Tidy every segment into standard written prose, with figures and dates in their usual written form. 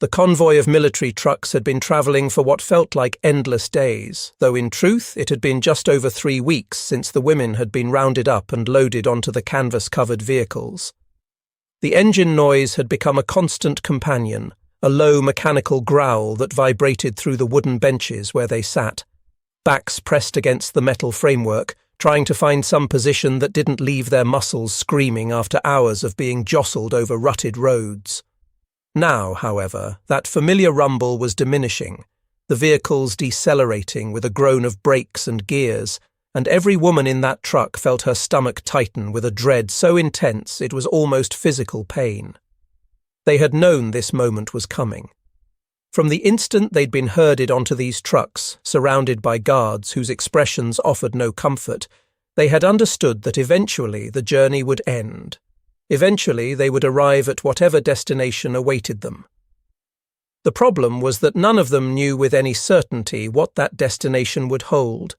The convoy of military trucks had been travelling for what felt like endless days, though in truth it had been just over 3 weeks since the women had been rounded up and loaded onto the canvas-covered vehicles. The engine noise had become a constant companion, a low mechanical growl that vibrated through the wooden benches where they sat, backs pressed against the metal framework, trying to find some position that didn't leave their muscles screaming after hours of being jostled over rutted roads. Now, however, that familiar rumble was diminishing, the vehicles decelerating with a groan of brakes and gears, and every woman in that truck felt her stomach tighten with a dread so intense it was almost physical pain. They had known this moment was coming. From the instant they'd been herded onto these trucks, surrounded by guards whose expressions offered no comfort, they had understood that eventually the journey would end. Eventually they would arrive at whatever destination awaited them. The problem was that none of them knew with any certainty what that destination would hold,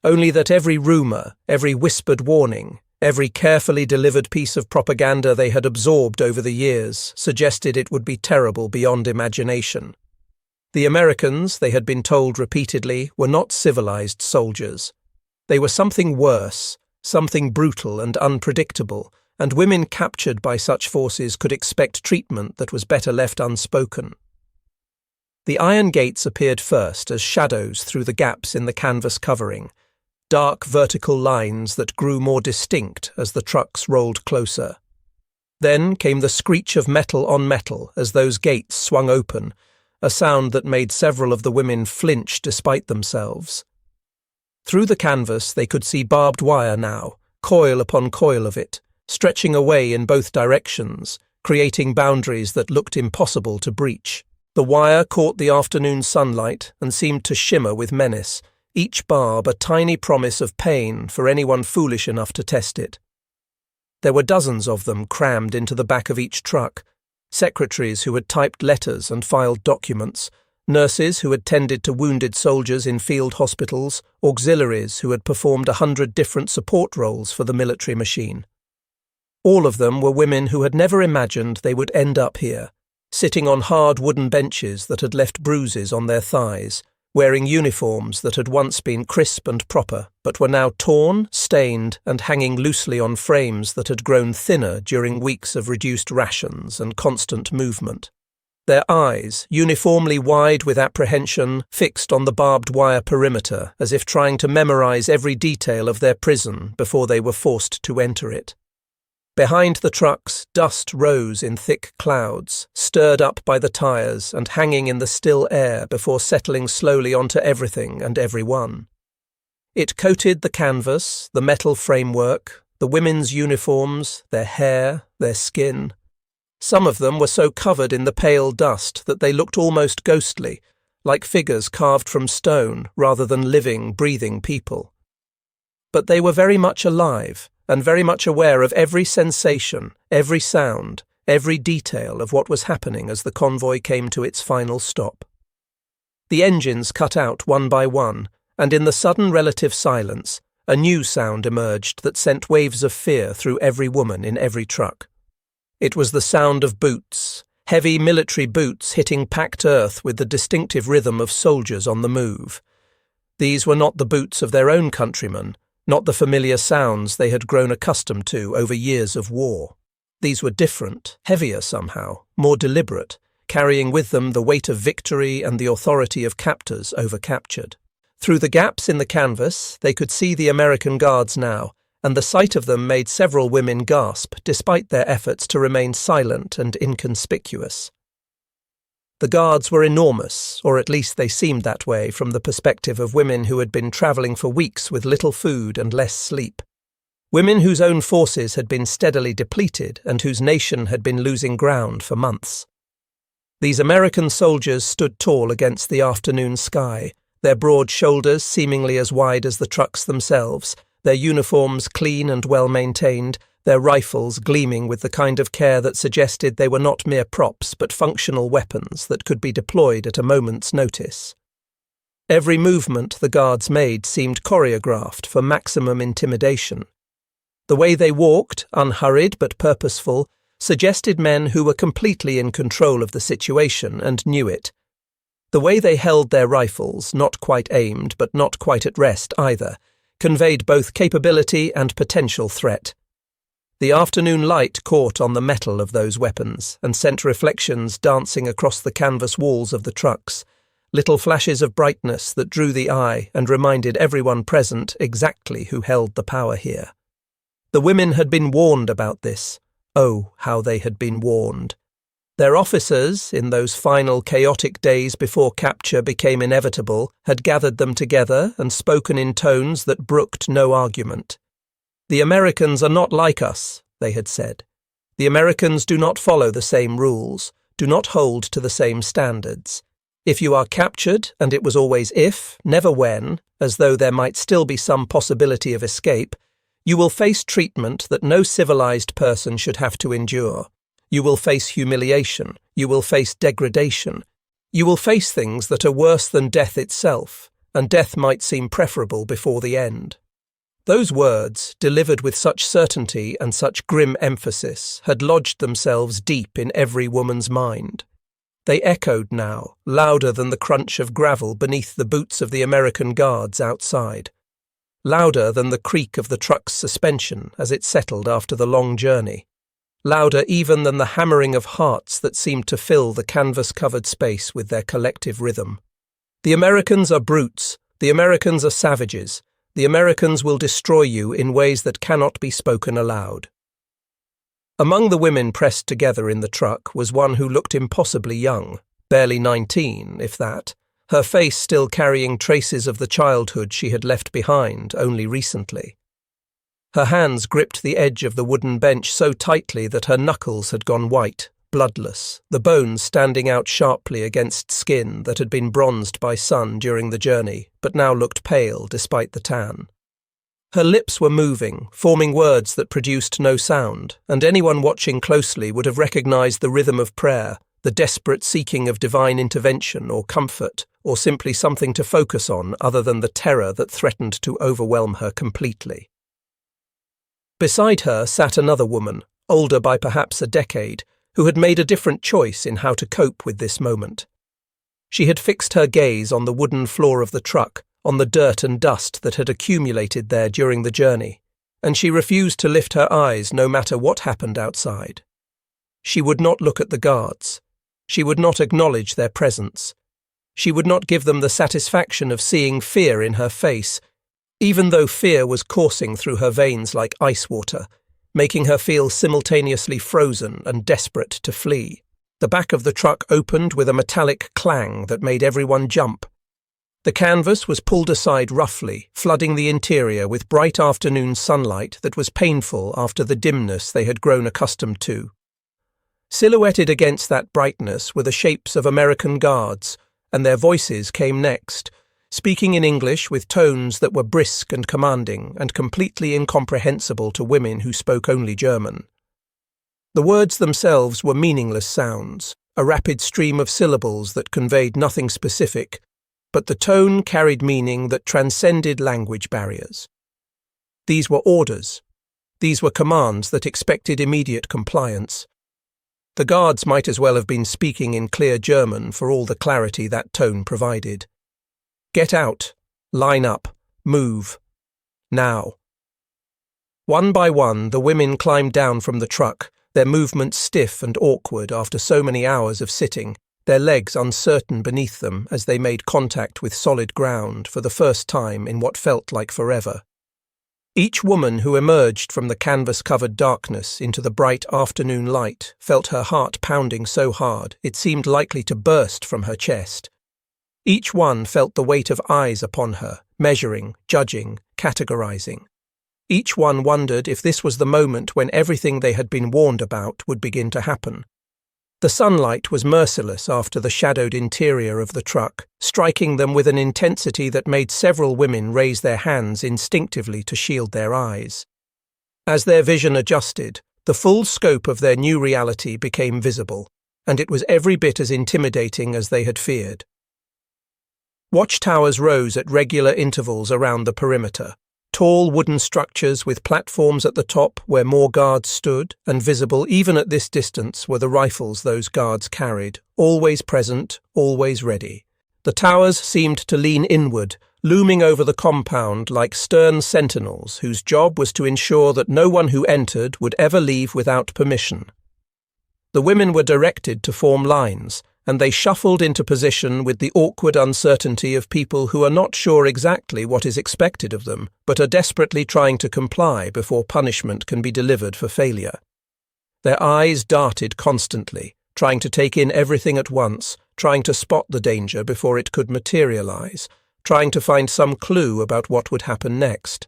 only that every rumour, every whispered warning, every carefully delivered piece of propaganda they had absorbed over the years suggested it would be terrible beyond imagination. The Americans, they had been told repeatedly, were not civilized soldiers. They were something worse, something brutal and unpredictable, and women captured by such forces could expect treatment that was better left unspoken. The iron gates appeared first as shadows through the gaps in the canvas covering, dark vertical lines that grew more distinct as the trucks rolled closer. Then came the screech of metal on metal as those gates swung open, a sound that made several of the women flinch despite themselves. Through the canvas they could see barbed wire now, coil upon coil of it, stretching away in both directions, creating boundaries that looked impossible to breach. The wire caught the afternoon sunlight and seemed to shimmer with menace, each barb a tiny promise of pain for anyone foolish enough to test it. There were dozens of them crammed into the back of each truck, secretaries who had typed letters and filed documents, nurses who had tended to wounded soldiers in field hospitals, auxiliaries who had performed 100 different support roles for the military machine. All of them were women who had never imagined they would end up here, sitting on hard wooden benches that had left bruises on their thighs, wearing uniforms that had once been crisp and proper, but were now torn, stained, and hanging loosely on frames that had grown thinner during weeks of reduced rations and constant movement. Their eyes, uniformly wide with apprehension, fixed on the barbed wire perimeter as if trying to memorize every detail of their prison before they were forced to enter it. Behind the trucks, dust rose in thick clouds, stirred up by the tires and hanging in the still air before settling slowly onto everything and everyone. It coated the canvas, the metal framework, the women's uniforms, their hair, their skin. Some of them were so covered in the pale dust that they looked almost ghostly, like figures carved from stone rather than living, breathing people. But they were very much alive, and very much aware of every sensation, every sound, every detail of what was happening as the convoy came to its final stop. The engines cut out one by one, and in the sudden relative silence, a new sound emerged that sent waves of fear through every woman in every truck. It was the sound of boots, heavy military boots hitting packed earth with the distinctive rhythm of soldiers on the move. These were not the boots of their own countrymen, not the familiar sounds they had grown accustomed to over years of war. These were different, heavier somehow, more deliberate, carrying with them the weight of victory and the authority of captors over captured. Through the gaps in the canvas, they could see the American guards now, and the sight of them made several women gasp, despite their efforts to remain silent and inconspicuous. The guards were enormous, or at least they seemed that way from the perspective of women who had been travelling for weeks with little food and less sleep. Women whose own forces had been steadily depleted and whose nation had been losing ground for months. These American soldiers stood tall against the afternoon sky, their broad shoulders seemingly as wide as the trucks themselves, their uniforms clean and well-maintained, their rifles gleaming with the kind of care that suggested they were not mere props but functional weapons that could be deployed at a moment's notice. Every movement the guards made seemed choreographed for maximum intimidation. The way they walked, unhurried but purposeful, suggested men who were completely in control of the situation and knew it. The way they held their rifles, not quite aimed but not quite at rest either, conveyed both capability and potential threat. The afternoon light caught on the metal of those weapons and sent reflections dancing across the canvas walls of the trucks, little flashes of brightness that drew the eye and reminded everyone present exactly who held the power here. The women had been warned about this. Oh, how they had been warned. Their officers, in those final chaotic days before capture became inevitable, had gathered them together and spoken in tones that brooked no argument. "The Americans are not like us," they had said. "The Americans do not follow the same rules, do not hold to the same standards. If you are captured, and it was always if, never when, as though there might still be some possibility of escape, you will face treatment that no civilized person should have to endure. You will face humiliation. You will face degradation. You will face things that are worse than death itself, and death might seem preferable before the end." Those words, delivered with such certainty and such grim emphasis, had lodged themselves deep in every woman's mind. They echoed now, louder than the crunch of gravel beneath the boots of the American guards outside, louder than the creak of the truck's suspension as it settled after the long journey, louder even than the hammering of hearts that seemed to fill the canvas-covered space with their collective rhythm. The Americans are brutes. The Americans are savages. The Americans will destroy you in ways that cannot be spoken aloud. Among the women pressed together in the truck was one who looked impossibly young, barely 19, if that, her face still carrying traces of the childhood she had left behind only recently. Her hands gripped the edge of the wooden bench so tightly that her knuckles had gone white, bloodless, the bones standing out sharply against skin that had been bronzed by sun during the journey, but now looked pale despite the tan. Her lips were moving, forming words that produced no sound, and anyone watching closely would have recognized the rhythm of prayer, the desperate seeking of divine intervention or comfort, or simply something to focus on other than the terror that threatened to overwhelm her completely. Beside her sat another woman, older by perhaps a decade, who had made a different choice in how to cope with this moment. She had fixed her gaze on the wooden floor of the truck, on the dirt and dust that had accumulated there during the journey, and she refused to lift her eyes no matter what happened outside. She would not look at the guards. She would not acknowledge their presence. She would not give them the satisfaction of seeing fear in her face, even though fear was coursing through her veins like ice water, making her feel simultaneously frozen and desperate to flee. The back of the truck opened with a metallic clang that made everyone jump. The canvas was pulled aside roughly, flooding the interior with bright afternoon sunlight that was painful after the dimness they had grown accustomed to. Silhouetted against that brightness were the shapes of American guards, and their voices came next, speaking in English with tones that were brisk and commanding and completely incomprehensible to women who spoke only German. The words themselves were meaningless sounds, a rapid stream of syllables that conveyed nothing specific, but the tone carried meaning that transcended language barriers. These were orders. These were commands that expected immediate compliance. The guards might as well have been speaking in clear German for all the clarity that tone provided. Get out, line up, move. Now. One by one, the women climbed down from the truck, their movements stiff and awkward after so many hours of sitting, their legs uncertain beneath them as they made contact with solid ground for the first time in what felt like forever. Each woman who emerged from the canvas-covered darkness into the bright afternoon light felt her heart pounding so hard it seemed likely to burst from her chest. Each one felt the weight of eyes upon her, measuring, judging, categorizing. Each one wondered if this was the moment when everything they had been warned about would begin to happen. The sunlight was merciless after the shadowed interior of the truck, striking them with an intensity that made several women raise their hands instinctively to shield their eyes. As their vision adjusted, the full scope of their new reality became visible, and it was every bit as intimidating as they had feared. Watchtowers rose at regular intervals around the perimeter, Tall wooden structures with platforms at the top where more guards stood, and visible even at this distance were the rifles those guards carried, always present, always ready. The towers seemed to lean inward, looming over the compound like stern sentinels whose job was to ensure that no one who entered would ever leave without permission. The women were directed to form lines, and they shuffled into position with the awkward uncertainty of people who are not sure exactly what is expected of them, but are desperately trying to comply before punishment can be delivered for failure. Their eyes darted constantly, trying to take in everything at once, trying to spot the danger before it could materialize, trying to find some clue about what would happen next.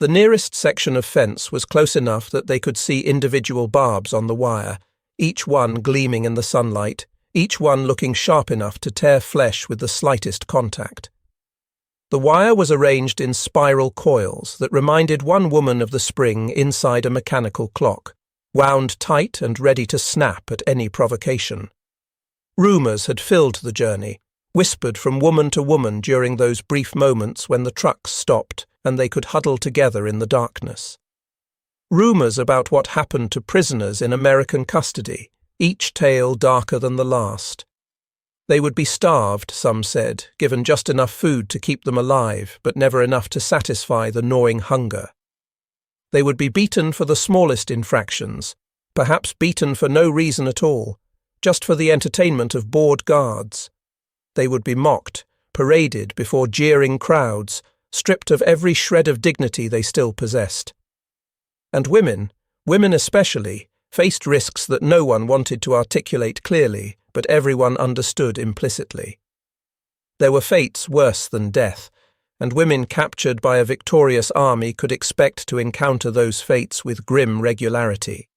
The nearest section of fence was close enough that they could see individual barbs on the wire, each one gleaming in the sunlight, each one looking sharp enough to tear flesh with the slightest contact. The wire was arranged in spiral coils that reminded one woman of the spring inside a mechanical clock, wound tight and ready to snap at any provocation. Rumours had filled the journey, whispered from woman to woman during those brief moments when the trucks stopped and they could huddle together in the darkness. Rumours about what happened to prisoners in American custody, each tale darker than the last. They would be starved, some said, given just enough food to keep them alive, but never enough to satisfy the gnawing hunger. They would be beaten for the smallest infractions, perhaps beaten for no reason at all, just for the entertainment of bored guards. They would be mocked, paraded before jeering crowds, stripped of every shred of dignity they still possessed. And women especially, faced risks that no one wanted to articulate clearly, but everyone understood implicitly. There were fates worse than death, and women captured by a victorious army could expect to encounter those fates with grim regularity.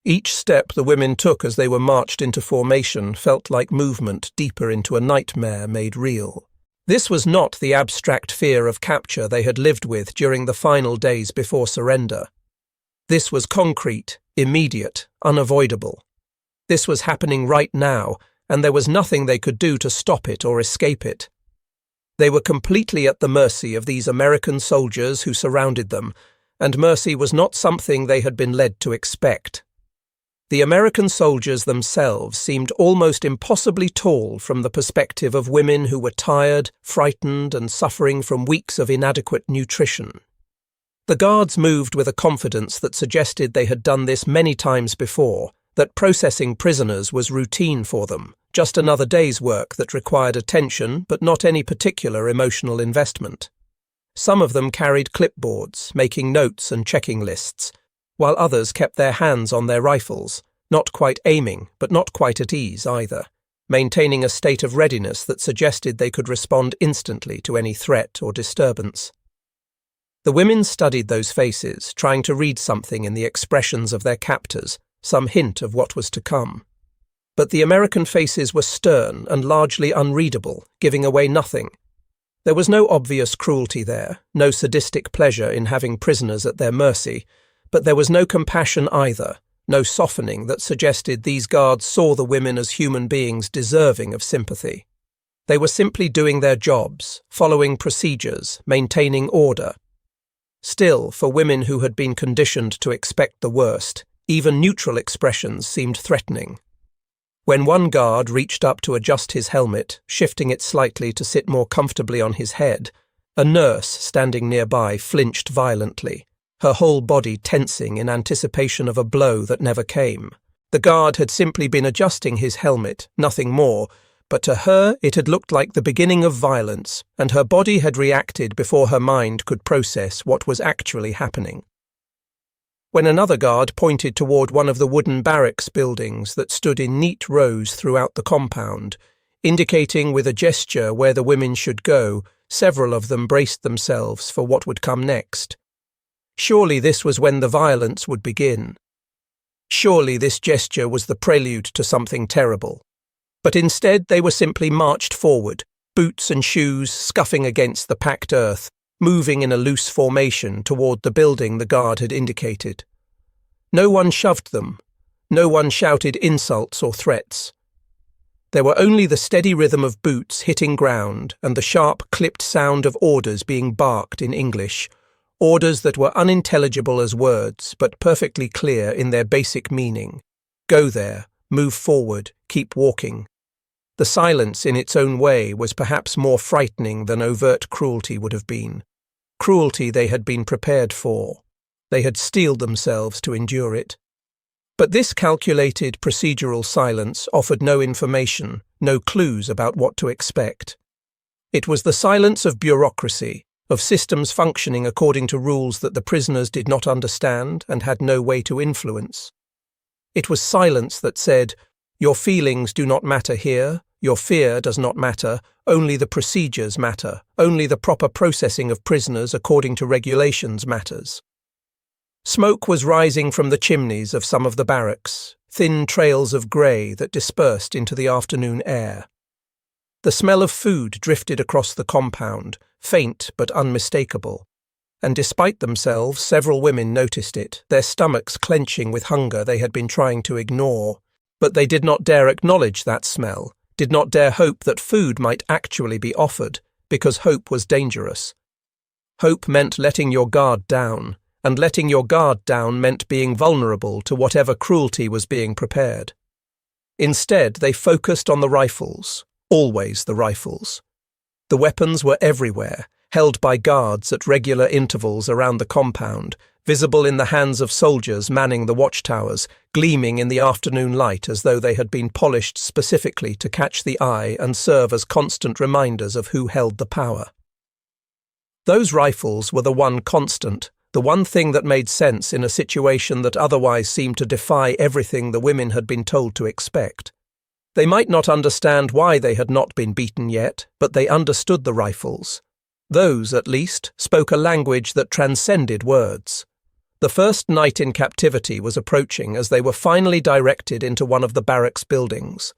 Each step the women took as they were marched into formation felt like movement deeper into a nightmare made real. This was not the abstract fear of capture they had lived with during the final days before surrender. This was concrete, immediate, unavoidable. This was happening right now, and there was nothing they could do to stop it or escape it. They were completely at the mercy of these American soldiers who surrounded them, and mercy was not something they had been led to expect. The American soldiers themselves seemed almost impossibly tall from the perspective of women who were tired, frightened, and suffering from weeks of inadequate nutrition. The guards moved with a confidence that suggested they had done this many times before, that processing prisoners was routine for them, just another day's work that required attention but not any particular emotional investment. Some of them carried clipboards, making notes and checking lists, while others kept their hands on their rifles, not quite aiming but not quite at ease either, maintaining a state of readiness that suggested they could respond instantly to any threat or disturbance. The women studied those faces, trying to read something in the expressions of their captors, some hint of what was to come. But the American faces were stern and largely unreadable, giving away nothing. There was no obvious cruelty there, no sadistic pleasure in having prisoners at their mercy, but there was no compassion either, no softening that suggested these guards saw the women as human beings deserving of sympathy. They were simply doing their jobs, following procedures, maintaining order. Still, for women who had been conditioned to expect the worst, even neutral expressions seemed threatening. When one guard reached up to adjust his helmet, shifting it slightly to sit more comfortably on his head, a nurse standing nearby flinched violently, her whole body tensing in anticipation of a blow that never came. The guard had simply been adjusting his helmet, nothing more, but to her it had looked like the beginning of violence, and her body had reacted before her mind could process what was actually happening. When another guard pointed toward one of the wooden barracks buildings that stood in neat rows throughout the compound, indicating with a gesture where the women should go, several of them braced themselves for what would come next. Surely this was when the violence would begin. Surely this gesture was the prelude to something terrible. But instead they were simply marched forward, boots and shoes scuffing against the packed earth, moving in a loose formation toward the building the guard had indicated. No one shoved them. No one shouted insults or threats. There were only the steady rhythm of boots hitting ground and the sharp, clipped sound of orders being barked in English, orders that were unintelligible as words, but perfectly clear in their basic meaning. Go there, move forward, keep walking. The silence in its own way was perhaps more frightening than overt cruelty would have been. Cruelty they had been prepared for. They had steeled themselves to endure it. But this calculated procedural silence offered no information, no clues about what to expect. It was the silence of bureaucracy, of systems functioning according to rules that the prisoners did not understand and had no way to influence. It was silence that said, "Your feelings do not matter here, your fear does not matter, only the procedures matter, only the proper processing of prisoners according to regulations matters." Smoke was rising from the chimneys of some of the barracks, thin trails of grey that dispersed into the afternoon air. The smell of food drifted across the compound, faint but unmistakable, and despite themselves, several women noticed it, their stomachs clenching with hunger they had been trying to ignore. But they did not dare acknowledge that smell, did not dare hope that food might actually be offered, because hope was dangerous. Hope meant letting your guard down, and letting your guard down meant being vulnerable to whatever cruelty was being prepared. Instead, they focused on the rifles, always the rifles. The weapons were everywhere, held by guards at regular intervals around the compound, visible in the hands of soldiers manning the watchtowers, gleaming in the afternoon light as though they had been polished specifically to catch the eye and serve as constant reminders of who held the power. Those rifles were the one constant, the one thing that made sense in a situation that otherwise seemed to defy everything the women had been told to expect. They might not understand why they had not been beaten yet, but they understood the rifles. Those, at least, spoke a language that transcended words. The first night in captivity was approaching as they were finally directed into one of the barracks buildings.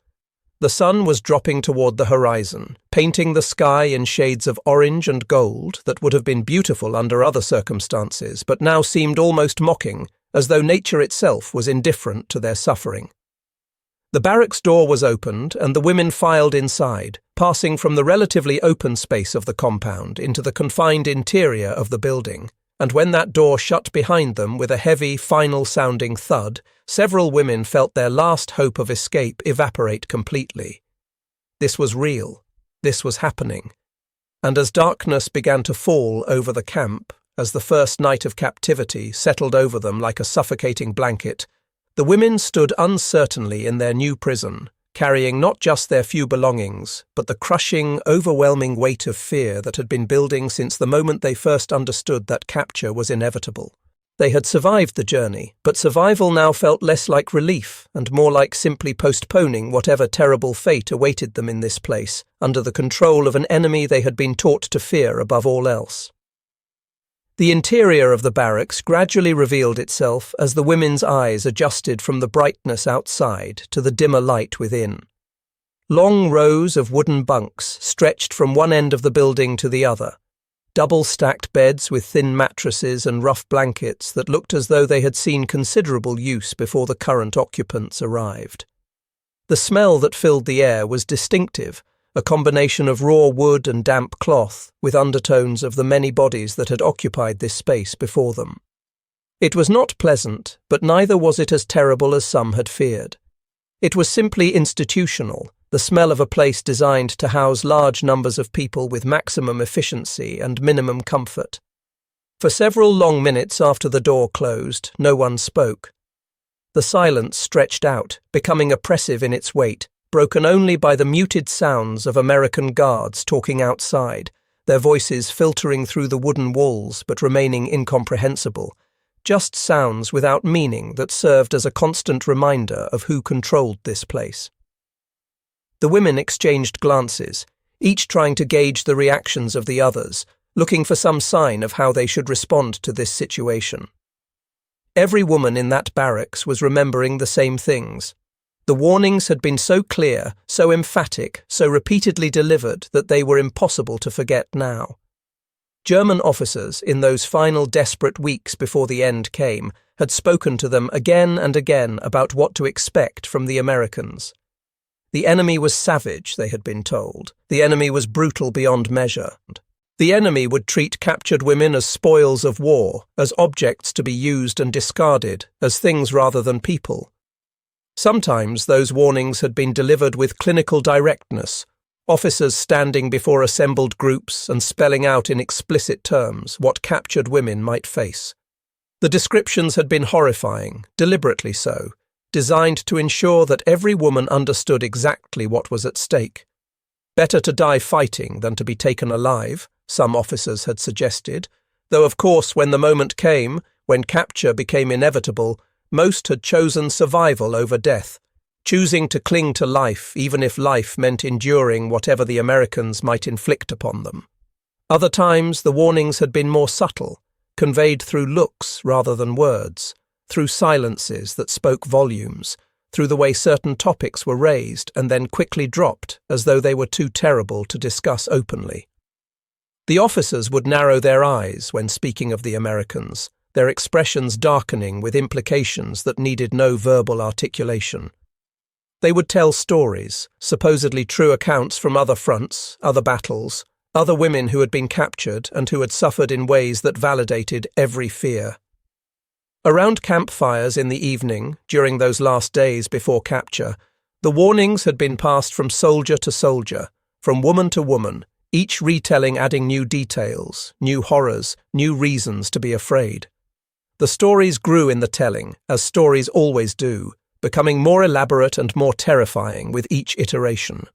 The sun was dropping toward the horizon, painting the sky in shades of orange and gold that would have been beautiful under other circumstances, but now seemed almost mocking, as though nature itself was indifferent to their suffering. The barracks door was opened, and the women filed inside, passing from the relatively open space of the compound into the confined interior of the building, and when that door shut behind them with a heavy, final-sounding thud, several women felt their last hope of escape evaporate completely. This was real. This was happening. And as darkness began to fall over the camp, as the first night of captivity settled over them like a suffocating blanket, the women stood uncertainly in their new prison, carrying not just their few belongings, but the crushing, overwhelming weight of fear that had been building since the moment they first understood that capture was inevitable. They had survived the journey, but survival now felt less like relief and more like simply postponing whatever terrible fate awaited them in this place, under the control of an enemy they had been taught to fear above all else. The interior of the barracks gradually revealed itself as the women's eyes adjusted from the brightness outside to the dimmer light within. Long rows of wooden bunks stretched from one end of the building to the other, double-stacked beds with thin mattresses and rough blankets that looked as though they had seen considerable use before the current occupants arrived. The smell that filled the air was distinctive, a combination of raw wood and damp cloth, with undertones of the many bodies that had occupied this space before them. It was not pleasant, but neither was it as terrible as some had feared. It was simply institutional, the smell of a place designed to house large numbers of people with maximum efficiency and minimum comfort. For several long minutes after the door closed, no one spoke. The silence stretched out, becoming oppressive in its weight, broken only by the muted sounds of American guards talking outside, their voices filtering through the wooden walls but remaining incomprehensible, just sounds without meaning that served as a constant reminder of who controlled this place. The women exchanged glances, each trying to gauge the reactions of the others, looking for some sign of how they should respond to this situation. Every woman in that barracks was remembering the same things. The warnings had been so clear, so emphatic, so repeatedly delivered that they were impossible to forget now. German officers, in those final desperate weeks before the end came, had spoken to them again and again about what to expect from the Americans. The enemy was savage, they had been told. The enemy was brutal beyond measure. The enemy would treat captured women as spoils of war, as objects to be used and discarded, as things rather than people. Sometimes those warnings had been delivered with clinical directness, officers standing before assembled groups and spelling out in explicit terms what captured women might face. The descriptions had been horrifying, deliberately so, designed to ensure that every woman understood exactly what was at stake. Better to die fighting than to be taken alive, some officers had suggested, though of course when the moment came, when capture became inevitable, most had chosen survival over death, choosing to cling to life even if life meant enduring whatever the Americans might inflict upon them. Other times the warnings had been more subtle, conveyed through looks rather than words, through silences that spoke volumes, through the way certain topics were raised and then quickly dropped as though they were too terrible to discuss openly. The officers would narrow their eyes when speaking of the Americans, their expressions darkening with implications that needed no verbal articulation. They would tell stories, supposedly true accounts from other fronts, other battles, other women who had been captured and who had suffered in ways that validated every fear. Around campfires in the evening, during those last days before capture, the warnings had been passed from soldier to soldier, from woman to woman, each retelling adding new details, new horrors, new reasons to be afraid. The stories grew in the telling, as stories always do, becoming more elaborate and more terrifying with each iteration.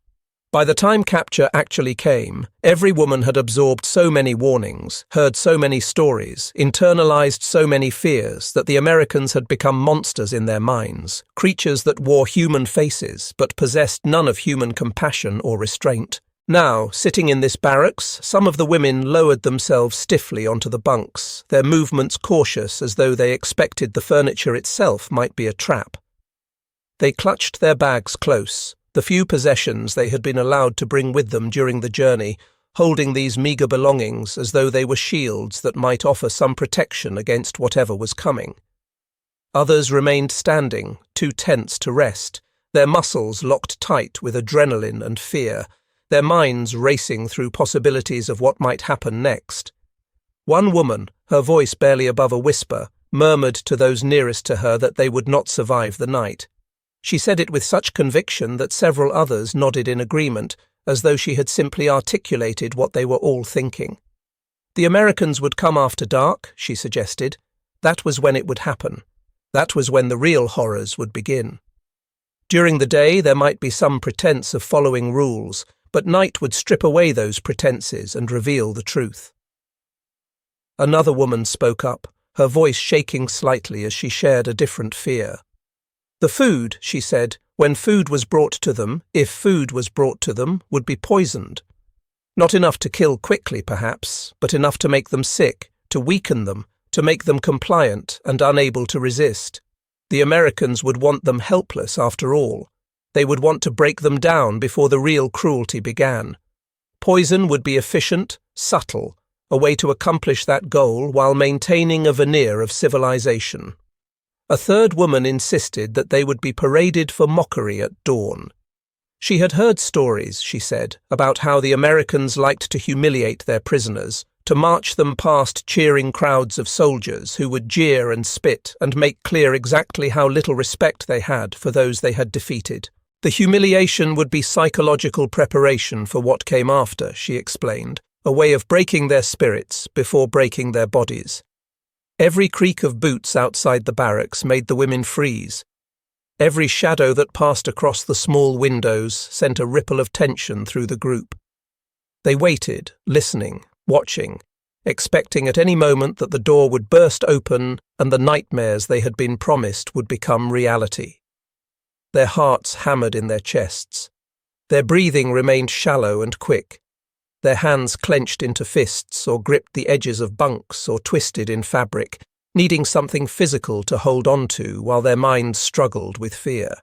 By the time capture actually came, every woman had absorbed so many warnings, heard so many stories, internalized so many fears that the Americans had become monsters in their minds, creatures that wore human faces but possessed none of human compassion or restraint. Now, sitting in this barracks, some of the women lowered themselves stiffly onto the bunks, their movements cautious as though they expected the furniture itself might be a trap. They clutched their bags close, the few possessions they had been allowed to bring with them during the journey, holding these meagre belongings as though they were shields that might offer some protection against whatever was coming. Others remained standing, too tense to rest, their muscles locked tight with adrenaline and fear, their minds racing through possibilities of what might happen next. One woman, her voice barely above a whisper, murmured to those nearest to her that they would not survive the night. She said it with such conviction that several others nodded in agreement, as though she had simply articulated what they were all thinking. The Americans would come after dark, she suggested. That was when it would happen. That was when the real horrors would begin. During the day there might be some pretense of following rules, but night would strip away those pretenses and reveal the truth. Another woman spoke up, her voice shaking slightly as she shared a different fear. The food, she said, when food was brought to them, if food was brought to them, would be poisoned. Not enough to kill quickly, perhaps, but enough to make them sick, to weaken them, to make them compliant and unable to resist. The Americans would want them helpless after all. They would want to break them down before the real cruelty began. Poison would be efficient, subtle, a way to accomplish that goal while maintaining a veneer of civilization. A third woman insisted that they would be paraded for mockery at dawn. She had heard stories, she said, about how the Americans liked to humiliate their prisoners, to march them past cheering crowds of soldiers who would jeer and spit and make clear exactly how little respect they had for those they had defeated. The humiliation would be psychological preparation for what came after, she explained, a way of breaking their spirits before breaking their bodies. Every creak of boots outside the barracks made the women freeze. Every shadow that passed across the small windows sent a ripple of tension through the group. They waited, listening, watching, expecting at any moment that the door would burst open and the nightmares they had been promised would become reality. Their hearts hammered in their chests. Their breathing remained shallow and quick. Their hands clenched into fists or gripped the edges of bunks or twisted in fabric, needing something physical to hold on to while their minds struggled with fear.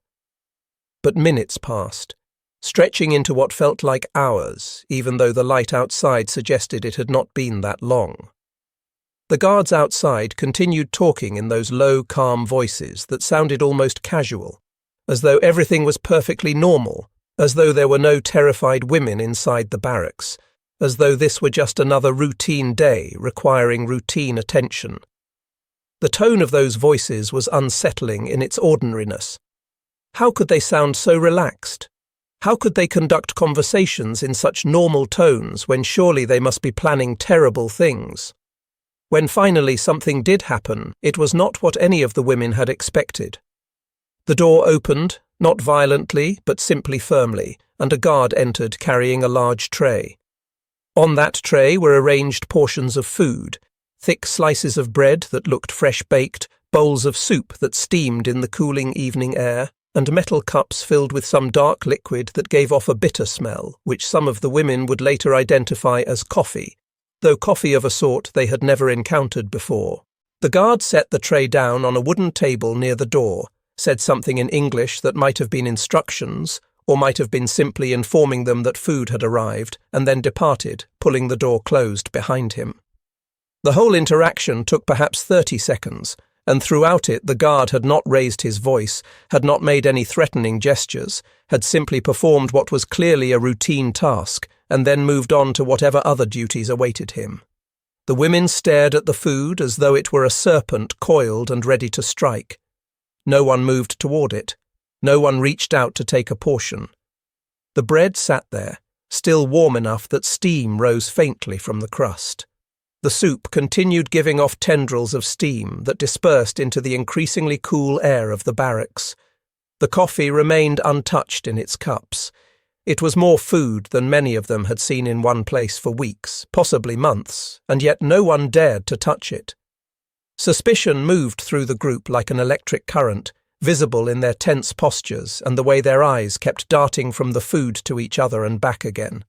But minutes passed, stretching into what felt like hours, even though the light outside suggested it had not been that long. The guards outside continued talking in those low, calm voices that sounded almost casual, as though everything was perfectly normal, as though there were no terrified women inside the barracks, as though this were just another routine day requiring routine attention. The tone of those voices was unsettling in its ordinariness. How could they sound so relaxed? How could they conduct conversations in such normal tones when surely they must be planning terrible things? When finally something did happen, it was not what any of the women had expected. The door opened, not violently, but simply firmly, and a guard entered carrying a large tray. On that tray were arranged portions of food, thick slices of bread that looked fresh-baked, bowls of soup that steamed in the cooling evening air, and metal cups filled with some dark liquid that gave off a bitter smell, which some of the women would later identify as coffee, though coffee of a sort they had never encountered before. The guard set the tray down on a wooden table near the door, said something in English that might have been instructions, or might have been simply informing them that food had arrived, and then departed, pulling the door closed behind him. The whole interaction took perhaps 30 seconds, and throughout it the guard had not raised his voice, had not made any threatening gestures, had simply performed what was clearly a routine task, and then moved on to whatever other duties awaited him. The women stared at the food as though it were a serpent coiled and ready to strike. No one moved toward it. No one reached out to take a portion. The bread sat there, still warm enough that steam rose faintly from the crust. The soup continued giving off tendrils of steam that dispersed into the increasingly cool air of the barracks. The coffee remained untouched in its cups. It was more food than many of them had seen in one place for weeks, possibly months, and yet no one dared to touch it. Suspicion moved through the group like an electric current, visible in their tense postures and the way their eyes kept darting from the food to each other and back again.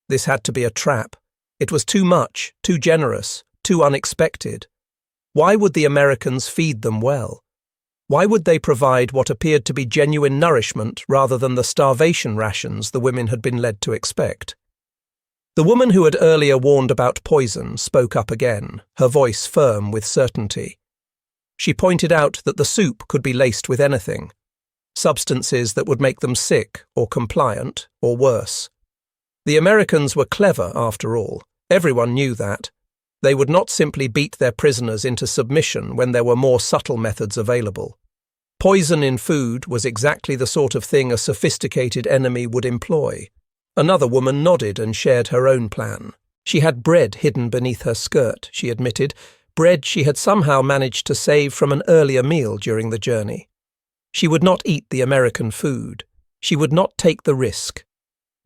This had to be a trap. It was too much, too generous, too unexpected. Why would the Americans feed them well? Why would they provide what appeared to be genuine nourishment rather than the starvation rations the women had been led to expect? The woman who had earlier warned about poison spoke up again, her voice firm with certainty. She pointed out that the soup could be laced with anything, substances that would make them sick or compliant or worse. The Americans were clever, after all. Everyone knew that. They would not simply beat their prisoners into submission when there were more subtle methods available. Poison in food was exactly the sort of thing a sophisticated enemy would employ. Another woman nodded and shared her own plan. She had bread hidden beneath her skirt, she admitted, bread she had somehow managed to save from an earlier meal during the journey. She would not eat the American food. She would not take the risk.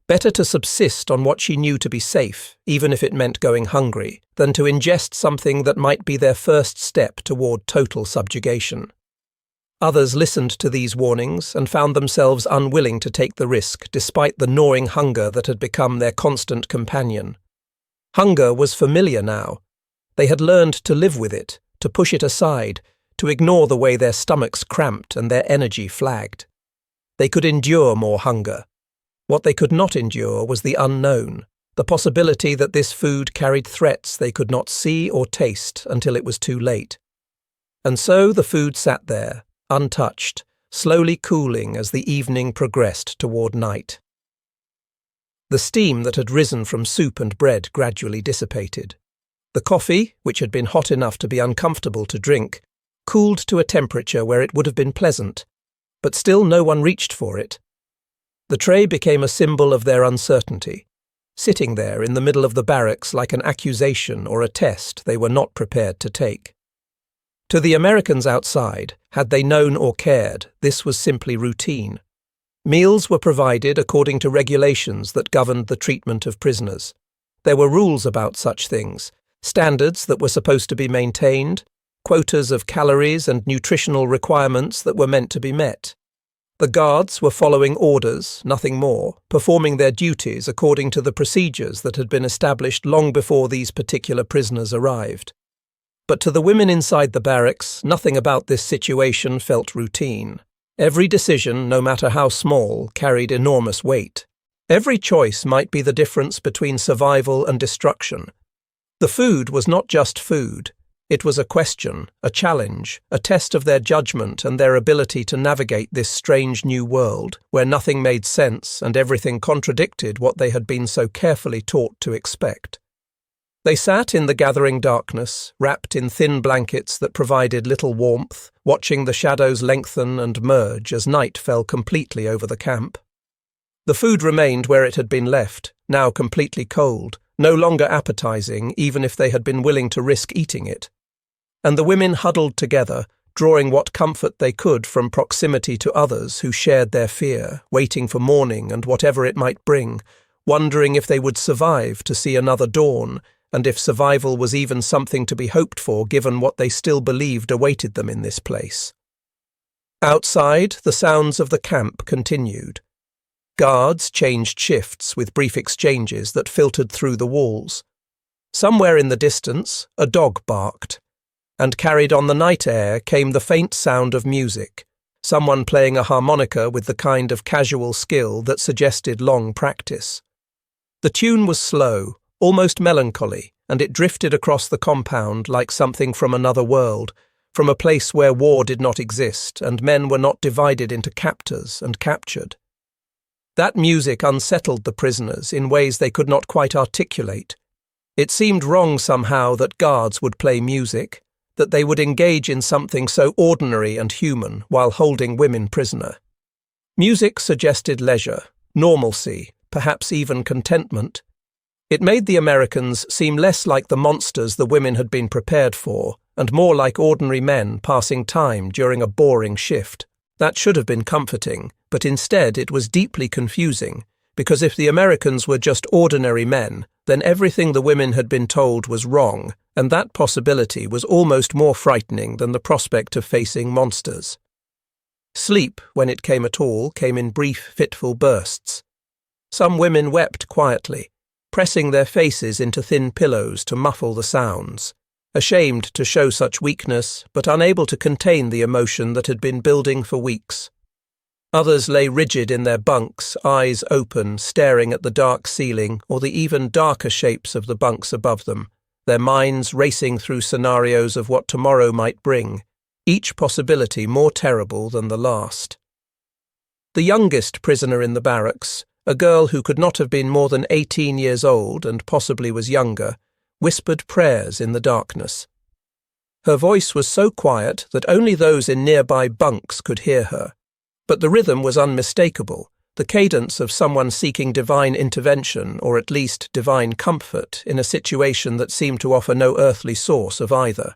Better to subsist on what she knew to be safe, even if it meant going hungry, than to ingest something that might be their first step toward total subjugation. Others listened to these warnings and found themselves unwilling to take the risk despite the gnawing hunger that had become their constant companion. Hunger was familiar now. They had learned to live with it, to push it aside, to ignore the way their stomachs cramped and their energy flagged. They could endure more hunger. What they could not endure was the unknown, the possibility that this food carried threats they could not see or taste until it was too late. And so the food sat there, untouched, slowly cooling as the evening progressed toward night. The steam that had risen from soup and bread gradually dissipated. The coffee, which had been hot enough to be uncomfortable to drink, cooled to a temperature where it would have been pleasant, but still no one reached for it. The tray became a symbol of their uncertainty, sitting there in the middle of the barracks like an accusation or a test they were not prepared to take. To the Americans outside, had they known or cared, this was simply routine. Meals were provided according to regulations that governed the treatment of prisoners. There were rules about such things, standards that were supposed to be maintained, quotas of calories and nutritional requirements that were meant to be met. The guards were following orders, nothing more, performing their duties according to the procedures that had been established long before these particular prisoners arrived. But to the women inside the barracks, nothing about this situation felt routine. Every decision, no matter how small, carried enormous weight. Every choice might be the difference between survival and destruction. The food was not just food. It was a question, a challenge, a test of their judgment and their ability to navigate this strange new world, where nothing made sense and everything contradicted what they had been so carefully taught to expect. They sat in the gathering darkness, wrapped in thin blankets that provided little warmth, watching the shadows lengthen and merge as night fell completely over the camp. The food remained where it had been left, now completely cold, no longer appetizing even if they had been willing to risk eating it. And the women huddled together, drawing what comfort they could from proximity to others who shared their fear, waiting for morning and whatever it might bring, wondering if they would survive to see another dawn, and if survival was even something to be hoped for given what they still believed awaited them in this place. Outside, the sounds of the camp continued. Guards changed shifts with brief exchanges that filtered through the walls. Somewhere in the distance, a dog barked, and carried on the night air came the faint sound of music, someone playing a harmonica with the kind of casual skill that suggested long practice. The tune was slow, almost melancholy, and it drifted across the compound like something from another world, from a place where war did not exist and men were not divided into captors and captured. That music unsettled the prisoners in ways they could not quite articulate. It seemed wrong somehow that guards would play music, that they would engage in something so ordinary and human while holding women prisoner. Music suggested leisure, normalcy, perhaps even contentment. It made the Americans seem less like the monsters the women had been prepared for, and more like ordinary men passing time during a boring shift. That should have been comforting, but instead it was deeply confusing, because if the Americans were just ordinary men, then everything the women had been told was wrong, and that possibility was almost more frightening than the prospect of facing monsters. Sleep, when it came at all, came in brief, fitful bursts. Some women wept quietly, pressing their faces into thin pillows to muffle the sounds, ashamed to show such weakness, but unable to contain the emotion that had been building for weeks. Others lay rigid in their bunks, eyes open, staring at the dark ceiling or the even darker shapes of the bunks above them, their minds racing through scenarios of what tomorrow might bring, each possibility more terrible than the last. The youngest prisoner in the barracks, a girl who could not have been more than 18 years old and possibly was younger, whispered prayers in the darkness. Her voice was so quiet that only those in nearby bunks could hear her. But the rhythm was unmistakable, the cadence of someone seeking divine intervention or at least divine comfort in a situation that seemed to offer no earthly source of either.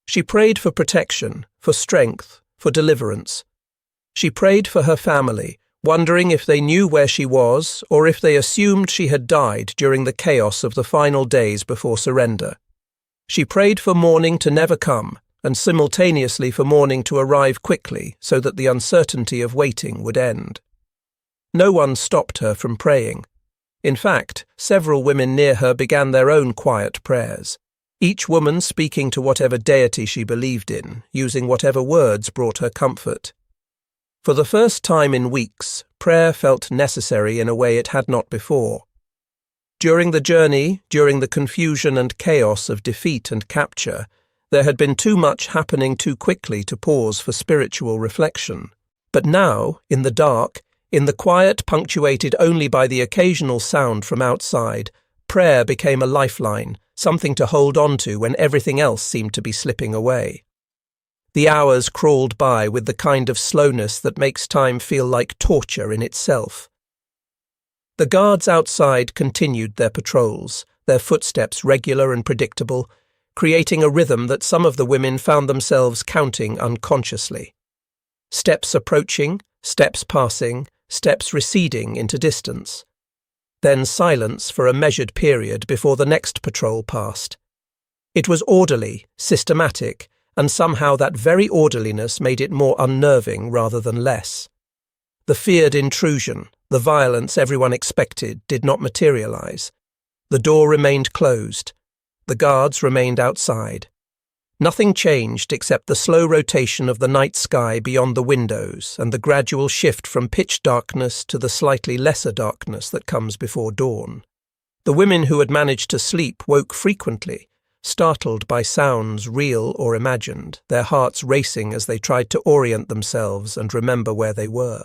She prayed for protection, for strength, for deliverance. She prayed for her family, wondering if they knew where she was or if they assumed she had died during the chaos of the final days before surrender. She prayed for morning to never come, and simultaneously for morning to arrive quickly so that the uncertainty of waiting would end. No one stopped her from praying. In fact, several women near her began their own quiet prayers, each woman speaking to whatever deity she believed in, using whatever words brought her comfort. For the first time in weeks, prayer felt necessary in a way it had not before. During the journey, during the confusion and chaos of defeat and capture, there had been too much happening too quickly to pause for spiritual reflection. But now, in the dark, in the quiet punctuated only by the occasional sound from outside, prayer became a lifeline, something to hold on to when everything else seemed to be slipping away. The hours crawled by with the kind of slowness that makes time feel like torture in itself. The guards outside continued their patrols, their footsteps regular and predictable, creating a rhythm that some of the women found themselves counting unconsciously. Steps approaching, steps passing, steps receding into distance. Then silence for a measured period before the next patrol passed. It was orderly, systematic, and somehow that very orderliness made it more unnerving rather than less. The feared intrusion, the violence everyone expected, did not materialize. The door remained closed. The guards remained outside. Nothing changed except the slow rotation of the night sky beyond the windows and the gradual shift from pitch darkness to the slightly lesser darkness that comes before dawn. The women who had managed to sleep woke frequently, startled by sounds real or imagined, their hearts racing as they tried to orient themselves and remember where they were.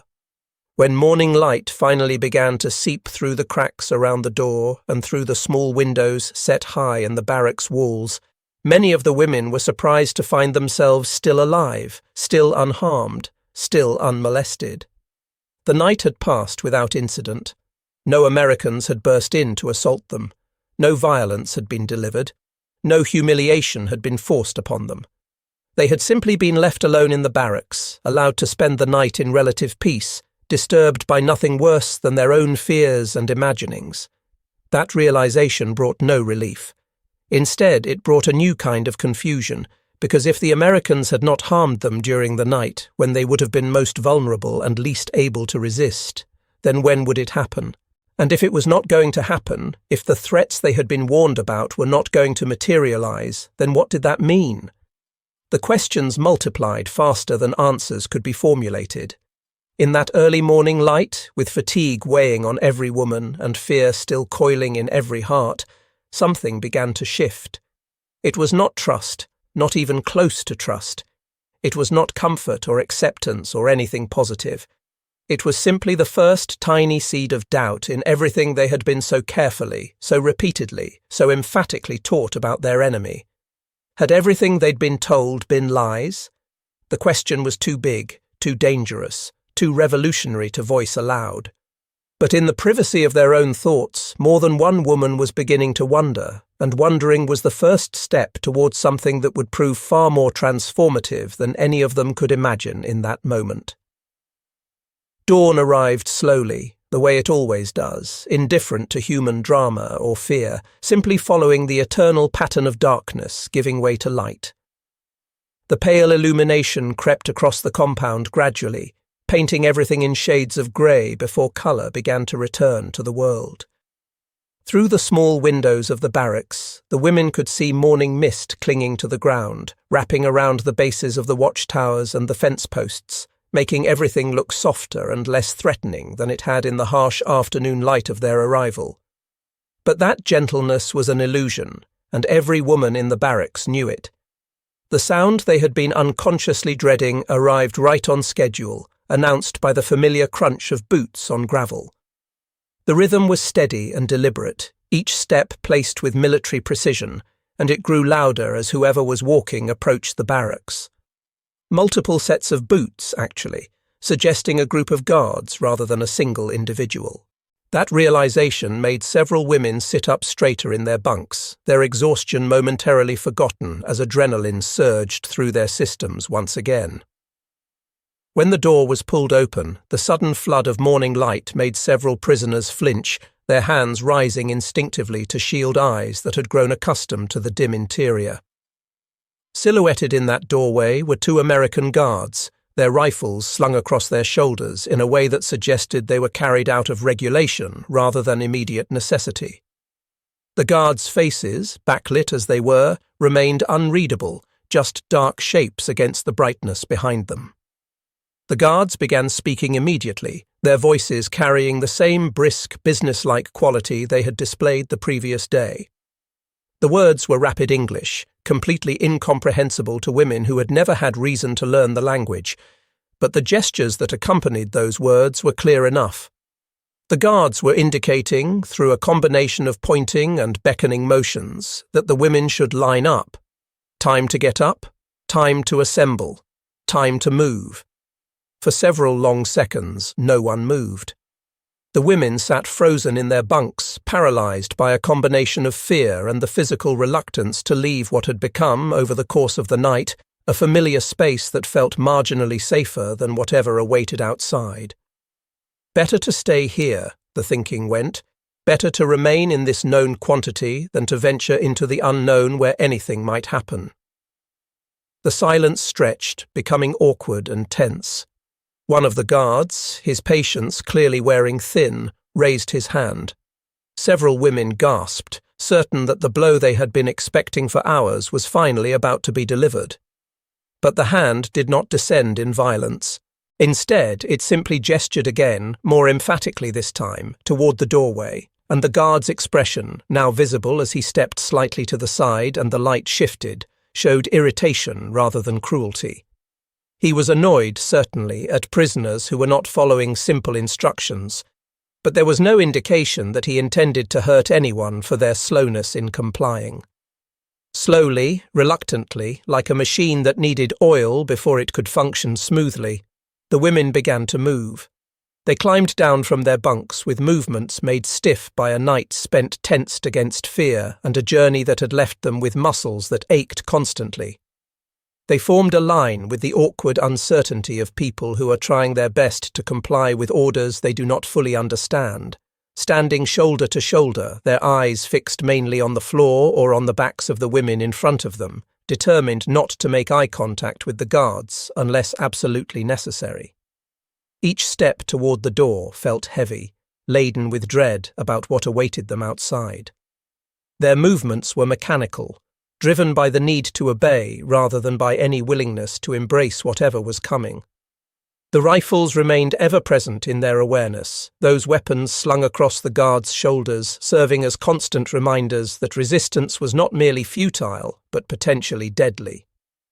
When morning light finally began to seep through the cracks around the door and through the small windows set high in the barracks walls, many of the women were surprised to find themselves still alive, still unharmed, still unmolested. The night had passed without incident. No Americans had burst in to assault them. No violence had been delivered. No humiliation had been forced upon them. They had simply been left alone in the barracks, allowed to spend the night in relative peace, disturbed by nothing worse than their own fears and imaginings. That realization brought no relief. Instead, it brought a new kind of confusion, because if the Americans had not harmed them during the night, when they would have been most vulnerable and least able to resist, then when would it happen? And if it was not going to happen, if the threats they had been warned about were not going to materialize, then what did that mean? The questions multiplied faster than answers could be formulated. In that early morning light, with fatigue weighing on every woman and fear still coiling in every heart, something began to shift. It was not trust, not even close to trust. It was not comfort or acceptance or anything positive. It was simply the first tiny seed of doubt in everything they had been so carefully, so repeatedly, so emphatically taught about their enemy. Had everything they'd been told been lies? The question was too big, too dangerous, too revolutionary to voice aloud. But in the privacy of their own thoughts, more than one woman was beginning to wonder, and wondering was the first step towards something that would prove far more transformative than any of them could imagine in that moment. Dawn arrived slowly, the way it always does, indifferent to human drama or fear, simply following the eternal pattern of darkness giving way to light. The pale illumination crept across the compound gradually, painting everything in shades of grey before colour began to return to the world. Through the small windows of the barracks, the women could see morning mist clinging to the ground, wrapping around the bases of the watchtowers and the fence posts, making everything look softer and less threatening than it had in the harsh afternoon light of their arrival. But that gentleness was an illusion, and every woman in the barracks knew it. The sound they had been unconsciously dreading arrived right on schedule, announced by the familiar crunch of boots on gravel. The rhythm was steady and deliberate, each step placed with military precision, and it grew louder as whoever was walking approached the barracks. Multiple sets of boots, actually, suggesting a group of guards rather than a single individual. That realization made several women sit up straighter in their bunks, their exhaustion momentarily forgotten as adrenaline surged through their systems once again. When the door was pulled open, the sudden flood of morning light made several prisoners flinch, their hands rising instinctively to shield eyes that had grown accustomed to the dim interior. Silhouetted in that doorway were two American guards, their rifles slung across their shoulders in a way that suggested they were carried out of regulation rather than immediate necessity. The guards' faces, backlit as they were, remained unreadable, just dark shapes against the brightness behind them. The guards began speaking immediately, their voices carrying the same brisk, businesslike quality they had displayed the previous day. The words were rapid English, completely incomprehensible to women who had never had reason to learn the language, but the gestures that accompanied those words were clear enough. The guards were indicating, through a combination of pointing and beckoning motions, that the women should line up. Time to get up, time to assemble, time to move. For several long seconds, no one moved. The women sat frozen in their bunks, paralyzed by a combination of fear and the physical reluctance to leave what had become, over the course of the night, a familiar space that felt marginally safer than whatever awaited outside. Better to stay here, the thinking went. Better to remain in this known quantity than to venture into the unknown where anything might happen. The silence stretched, becoming awkward and tense. One of the guards, his patience clearly wearing thin, raised his hand. Several women gasped, certain that the blow they had been expecting for hours was finally about to be delivered. But the hand did not descend in violence. Instead, it simply gestured again, more emphatically this time, toward the doorway, and the guard's expression, now visible as he stepped slightly to the side and the light shifted, showed irritation rather than cruelty. He was annoyed, certainly, at prisoners who were not following simple instructions, but there was no indication that he intended to hurt anyone for their slowness in complying. Slowly, reluctantly, like a machine that needed oil before it could function smoothly, the women began to move. They climbed down from their bunks with movements made stiff by a night spent tensed against fear and a journey that had left them with muscles that ached constantly. They formed a line with the awkward uncertainty of people who are trying their best to comply with orders they do not fully understand, standing shoulder to shoulder, their eyes fixed mainly on the floor or on the backs of the women in front of them, determined not to make eye contact with the guards unless absolutely necessary. Each step toward the door felt heavy, laden with dread about what awaited them outside. Their movements were mechanical, driven by the need to obey rather than by any willingness to embrace whatever was coming. The rifles remained ever present in their awareness, those weapons slung across the guards' shoulders serving as constant reminders that resistance was not merely futile, but potentially deadly.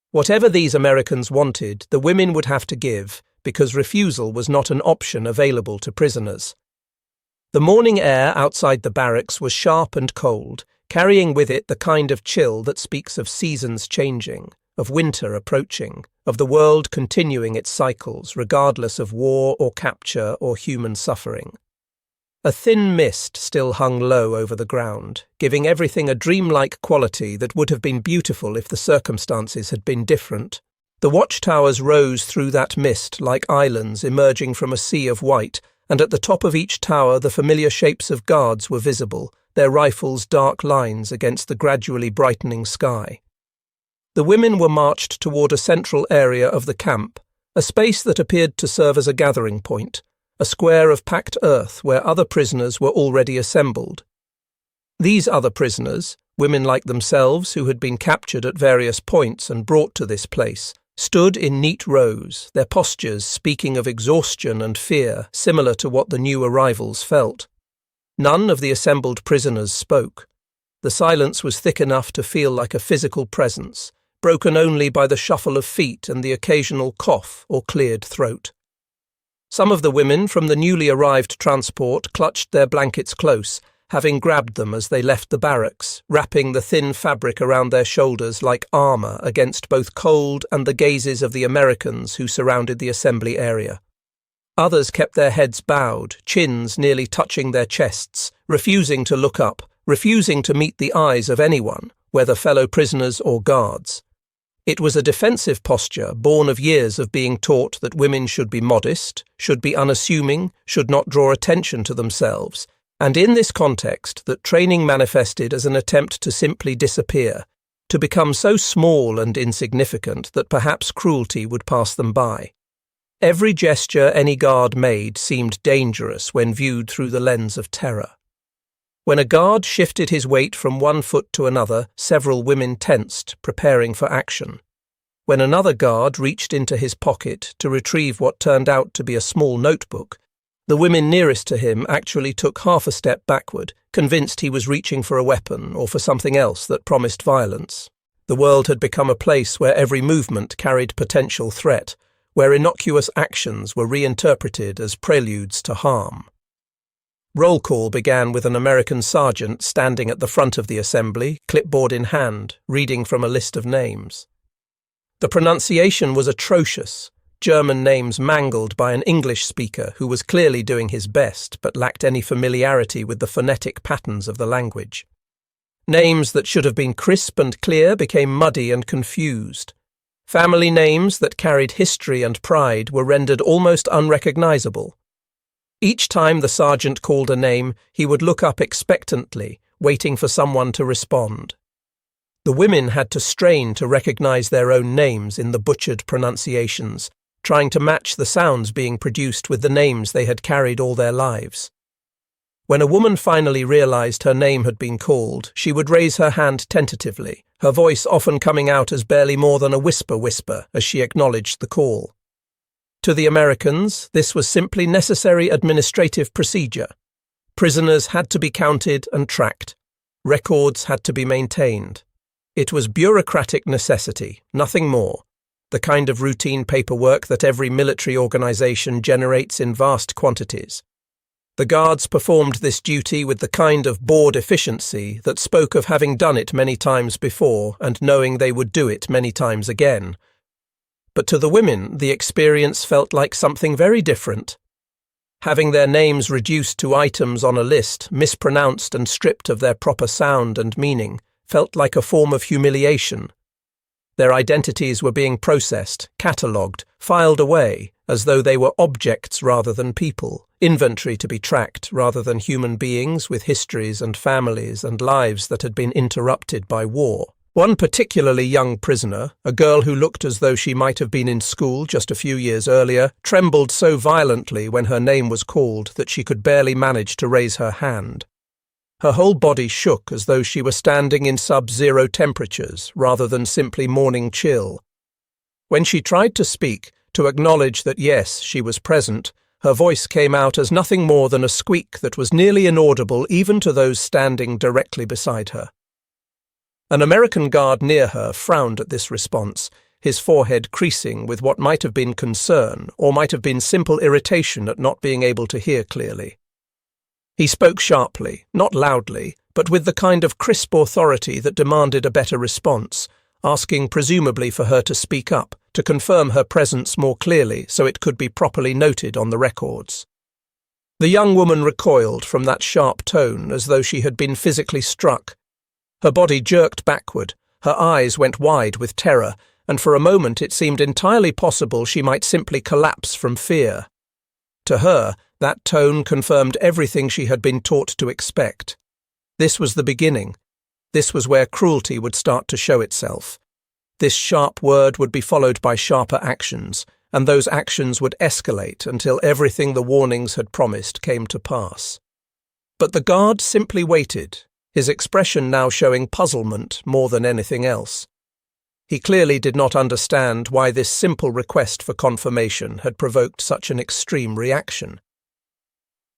Whatever these Americans wanted, the women would have to give, because refusal was not an option available to prisoners. The morning air outside the barracks was sharp and cold, carrying with it the kind of chill that speaks of seasons changing, of winter approaching, of the world continuing its cycles regardless of war or capture or human suffering. A thin mist still hung low over the ground, giving everything a dreamlike quality that would have been beautiful if the circumstances had been different. The watchtowers rose through that mist like islands emerging from a sea of white, and at the top of each tower the familiar shapes of guards were visible, their rifles dark lines against the gradually brightening sky. The women were marched toward a central area of the camp, a space that appeared to serve as a gathering point, a square of packed earth where other prisoners were already assembled. These other prisoners, women like themselves who had been captured at various points and brought to this place, stood in neat rows, their postures speaking of exhaustion and fear similar to what the new arrivals felt. None of the assembled prisoners spoke. The silence was thick enough to feel like a physical presence, broken only by the shuffle of feet and the occasional cough or cleared throat. Some of the women from the newly arrived transport clutched their blankets close, having grabbed them as they left the barracks, wrapping the thin fabric around their shoulders like armour against both cold and the gazes of the Americans who surrounded the assembly area. Others kept their heads bowed, chins nearly touching their chests, refusing to look up, refusing to meet the eyes of anyone, whether fellow prisoners or guards. It was a defensive posture born of years of being taught that women should be modest, should be unassuming, should not draw attention to themselves, and in this context that training manifested as an attempt to simply disappear, to become so small and insignificant that perhaps cruelty would pass them by. Every gesture any guard made seemed dangerous when viewed through the lens of terror. When a guard shifted his weight from one foot to another, several women tensed, preparing for action. When another guard reached into his pocket to retrieve what turned out to be a small notebook, the women nearest to him actually took half a step backward, convinced he was reaching for a weapon or for something else that promised violence. The world had become a place where every movement carried potential threat, where innocuous actions were reinterpreted as preludes to harm. Roll call began with an American sergeant standing at the front of the assembly, clipboard in hand, reading from a list of names. The pronunciation was atrocious, German names mangled by an English speaker who was clearly doing his best but lacked any familiarity with the phonetic patterns of the language. Names that should have been crisp and clear became muddy and confused. Family names that carried history and pride were rendered almost unrecognizable. Each time the sergeant called a name, he would look up expectantly, waiting for someone to respond. The women had to strain to recognize their own names in the butchered pronunciations, trying to match the sounds being produced with the names they had carried all their lives. When a woman finally realized her name had been called, she would raise her hand tentatively, her voice often coming out as barely more than a whisper as she acknowledged the call. To the Americans, this was simply necessary administrative procedure. Prisoners had to be counted and tracked. Records had to be maintained. It was bureaucratic necessity, nothing more, the kind of routine paperwork that every military organization generates in vast quantities. The guards performed this duty with the kind of bored efficiency that spoke of having done it many times before and knowing they would do it many times again. But to the women, the experience felt like something very different. Having their names reduced to items on a list, mispronounced and stripped of their proper sound and meaning, felt like a form of humiliation. Their identities were being processed, catalogued, filed away, as though they were objects rather than people, inventory to be tracked rather than human beings with histories and families and lives that had been interrupted by war. One particularly young prisoner, a girl who looked as though she might have been in school just a few years earlier, trembled so violently when her name was called that she could barely manage to raise her hand. Her whole body shook as though she were standing in sub-zero temperatures rather than simply morning chill. When she tried to speak, to acknowledge that yes, she was present, her voice came out as nothing more than a squeak that was nearly inaudible even to those standing directly beside her. An American guard near her frowned at this response, his forehead creasing with what might have been concern or might have been simple irritation at not being able to hear clearly. He spoke sharply, not loudly, but with the kind of crisp authority that demanded a better response, asking presumably for her to speak up, to confirm her presence more clearly so it could be properly noted on the records. The young woman recoiled from that sharp tone as though she had been physically struck. Her body jerked backward, her eyes went wide with terror, and for a moment it seemed entirely possible she might simply collapse from fear. To her, that tone confirmed everything she had been taught to expect. This was the beginning. This was where cruelty would start to show itself. This sharp word would be followed by sharper actions, and those actions would escalate until everything the warnings had promised came to pass. But the guard simply waited, his expression now showing puzzlement more than anything else. He clearly did not understand why this simple request for confirmation had provoked such an extreme reaction.